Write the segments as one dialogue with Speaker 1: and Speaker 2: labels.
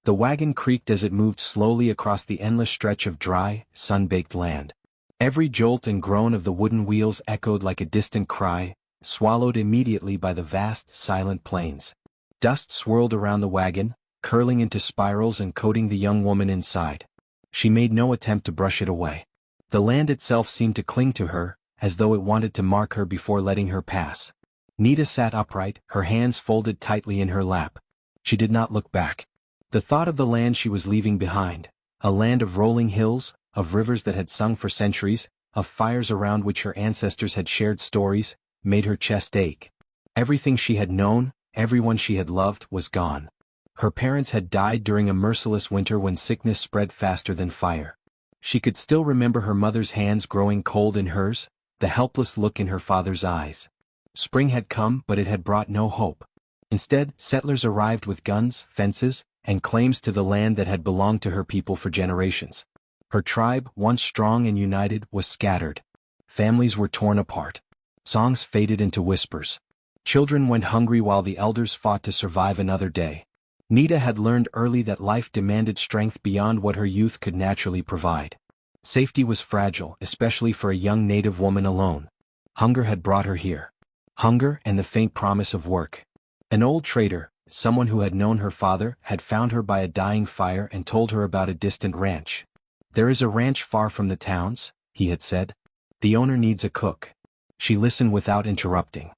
Speaker 1: The wagon creaked as it moved slowly across the endless stretch of dry, sun-baked land. Every jolt and groan of the wooden wheels echoed like a distant cry, swallowed immediately by the vast, silent plains. Dust swirled around the wagon, curling into spirals and coating the young woman inside. She made no attempt to brush it away. The land itself seemed to cling to her, as though it wanted to mark her before letting her pass. Nita sat upright, her hands folded tightly in her lap. She did not look back. The thought of the land she was leaving behind, a land of rolling hills, of rivers that had sung for centuries, of fires around which her ancestors had shared stories, made her chest ache. Everything she had known, everyone she had loved, was gone. Her parents had died during a merciless winter when sickness spread faster than fire. She could still remember her mother's hands growing cold in hers, the helpless look in her father's eyes. Spring had come, but it had brought no hope. Instead, settlers arrived with guns, fences, and claims to the land that had belonged to her people for generations. Her tribe, once strong and united, was scattered. Families were torn apart. Songs faded into whispers. Children went hungry while the elders fought to survive another day. Nita had learned early that life demanded strength beyond what her youth could naturally provide. Safety was fragile, especially for a young native woman alone. Hunger had brought her here. Hunger and the faint promise of work. An old trader, someone who had known her father, had found her by a dying fire and told her about a distant ranch. "There is a ranch far from the towns," he had said. "The owner needs a cook." She listened without interrupting.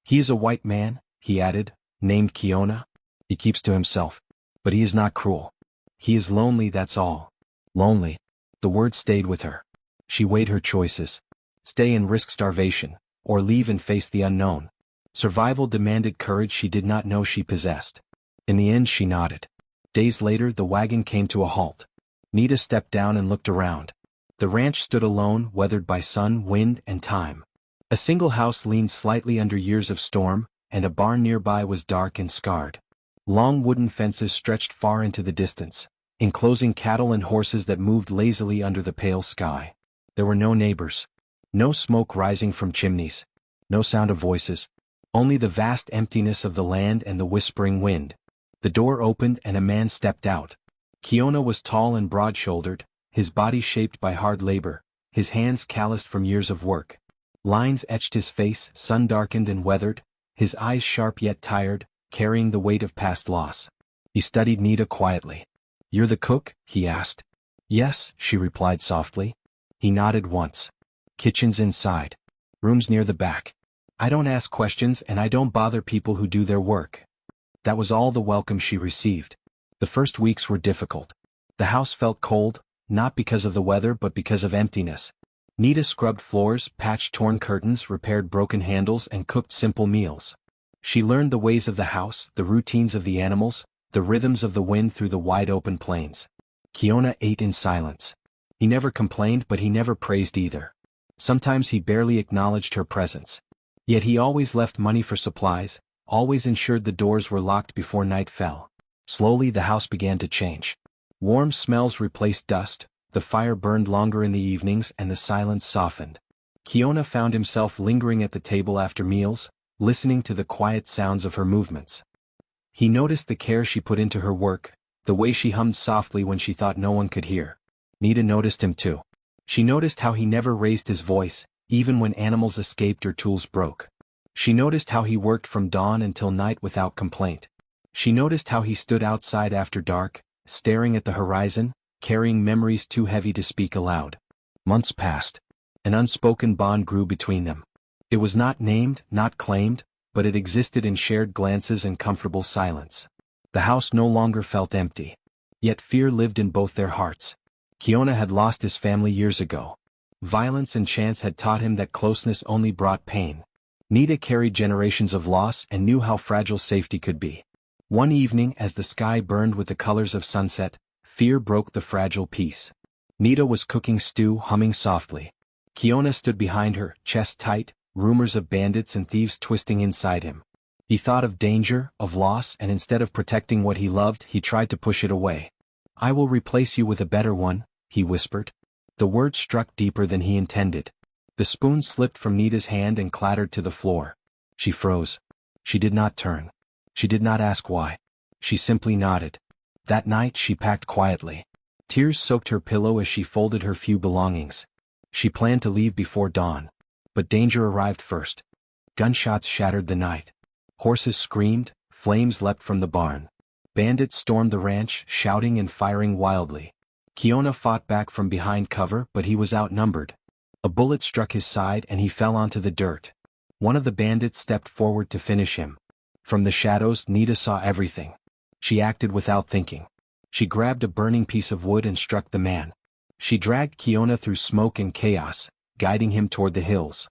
Speaker 1: "He is a white man," he added, "named Kiona. He keeps to himself. But he is not cruel. He is lonely, that's all." Lonely. The word stayed with her. She weighed her choices. Stay and risk starvation, or leave and face the unknown. Survival demanded courage she did not know she possessed. In the end she nodded. Days later the wagon came to a halt. Nita stepped down and looked around. The ranch stood alone, weathered by sun, wind, and time. A single house leaned slightly under years of storm, and a barn nearby was dark and scarred. Long wooden fences stretched far into the distance, enclosing cattle and horses that moved lazily under the pale sky. There were no neighbors. No smoke rising from chimneys. No sound of voices. Only the vast emptiness of the land and the whispering wind. The door opened and a man stepped out. Kiona was tall and broad-shouldered, his body shaped by hard labor, his hands calloused from years of work. Lines etched his face, sun-darkened and weathered, his eyes sharp yet tired, carrying the weight of past loss. He studied Nita quietly. "You're the cook?" he asked. "Yes," she replied softly. He nodded once. "Kitchen's inside. Room's near the back. I don't ask questions and I don't bother people who do their work." That was all the welcome she received. The first weeks were difficult. The house felt cold, not because of the weather but because of emptiness. Nita scrubbed floors, patched torn curtains, repaired broken handles, and cooked simple meals. She learned the ways of the house, the routines of the animals, the rhythms of the wind through the wide-open plains. Kiona ate in silence. He never complained, but he never praised either. Sometimes he barely acknowledged her presence. Yet he always left money for supplies, always ensured the doors were locked before night fell. Slowly the house began to change. Warm smells replaced dust, the fire burned longer in the evenings and the silence softened. Kiona found himself lingering at the table after meals, listening to the quiet sounds of her movements. He noticed the care she put into her work, the way she hummed softly when she thought no one could hear. Nita noticed him too. She noticed how he never raised his voice, even when animals escaped or tools broke. She noticed how he worked from dawn until night without complaint. She noticed how he stood outside after dark, staring at the horizon, carrying memories too heavy to speak aloud. Months passed. An unspoken bond grew between them. It was not named, not claimed, but it existed in shared glances and comfortable silence. The house no longer felt empty. Yet fear lived in both their hearts. Kiona had lost his family years ago. Violence and chance had taught him that closeness only brought pain. Nita carried generations of loss and knew how fragile safety could be. One evening, as the sky burned with the colors of sunset, fear broke the fragile peace. Nita was cooking stew, humming softly. Kiona stood behind her, chest tight, rumors of bandits and thieves twisting inside him. He thought of danger, of loss, and instead of protecting what he loved, he tried to push it away. "I will replace you with a better one," he whispered. The word struck deeper than he intended. The spoon slipped from Nita's hand and clattered to the floor. She froze. She did not turn. She did not ask why. She simply nodded. That night she packed quietly. Tears soaked her pillow as she folded her few belongings. She planned to leave before dawn. But danger arrived first. Gunshots shattered the night. Horses screamed, flames leapt from the barn. Bandits stormed the ranch, shouting and firing wildly. Kiona fought back from behind cover, but he was outnumbered. A bullet struck his side and he fell onto the dirt. One of the bandits stepped forward to finish him. From the shadows, Nita saw everything. She acted without thinking. She grabbed a burning piece of wood and struck the man. She dragged Kiona through smoke and chaos, guiding him toward the hills.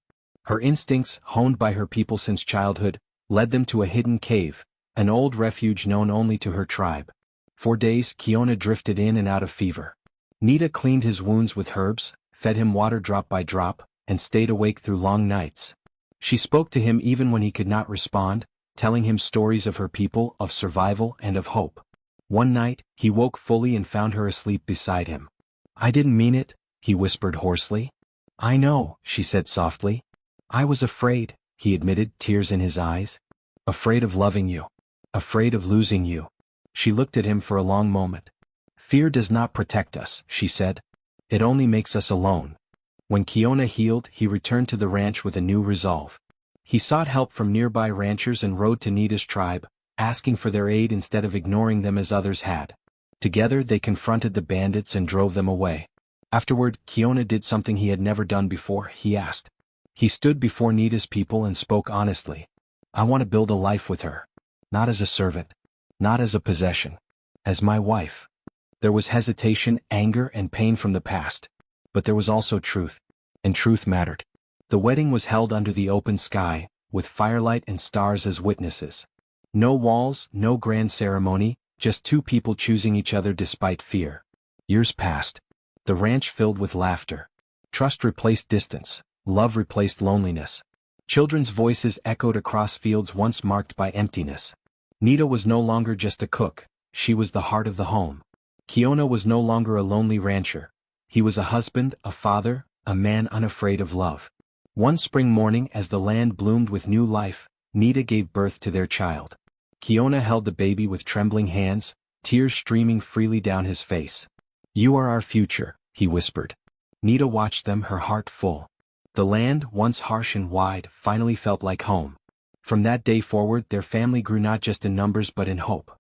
Speaker 1: Her instincts, honed by her people since childhood, led them to a hidden cave, an old refuge known only to her tribe. For days Kiona drifted in and out of fever. Nita cleaned his wounds with herbs, fed him water drop by drop, and stayed awake through long nights. She spoke to him even when he could not respond, telling him stories of her people, of survival and of hope. One night, he woke fully and found her asleep beside him. "I didn't mean it," he whispered hoarsely. "I know," she said softly. "I was afraid," he admitted, tears in his eyes. "Afraid of loving you. Afraid of losing you." She looked at him for a long moment. "Fear does not protect us," she said. "It only makes us alone." When Kiona healed, he returned to the ranch with a new resolve. He sought help from nearby ranchers and rode to Nita's tribe, asking for their aid instead of ignoring them as others had. Together they confronted the bandits and drove them away. Afterward, Kiona did something he had never done before. He asked. He stood before Nita's people and spoke honestly. "I want to build a life with her. Not as a servant. Not as a possession. As my wife." There was hesitation, anger, and pain from the past. But there was also truth. And truth mattered. The wedding was held under the open sky, with firelight and stars as witnesses. No walls, no grand ceremony, just two people choosing each other despite fear. Years passed. The ranch filled with laughter. Trust replaced distance. Love replaced loneliness. Children's voices echoed across fields once marked by emptiness. Nita was no longer just a cook. She was the heart of the home. Kiona was no longer a lonely rancher. He was a husband, a father, a man unafraid of love. One spring morning, as the land bloomed with new life, Nita gave birth to their child. Kiona held the baby with trembling hands, tears streaming freely down his face. "You are our future," he whispered. Nita watched them, her heart full. The land, once harsh and wide, finally felt like home. From that day forward, their family grew not just in numbers but in hope.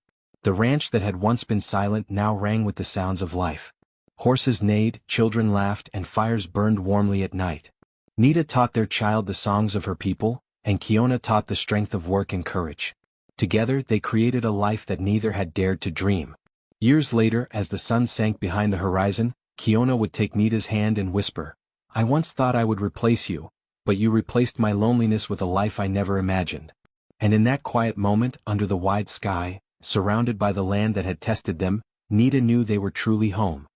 Speaker 1: The ranch that had once been silent now rang with the sounds of life. Horses neighed, children laughed, and fires burned warmly at night. Nita taught their child the songs of her people, and Kiona taught the strength of work and courage. Together they created a life that neither had dared to dream. Years later, as the sun sank behind the horizon, Kiona would take Nita's hand and whisper, "I once thought I would replace you, but you replaced my loneliness with a life I never imagined." And in that quiet moment, under the wide sky, surrounded by the land that had tested them, Nita knew they were truly home.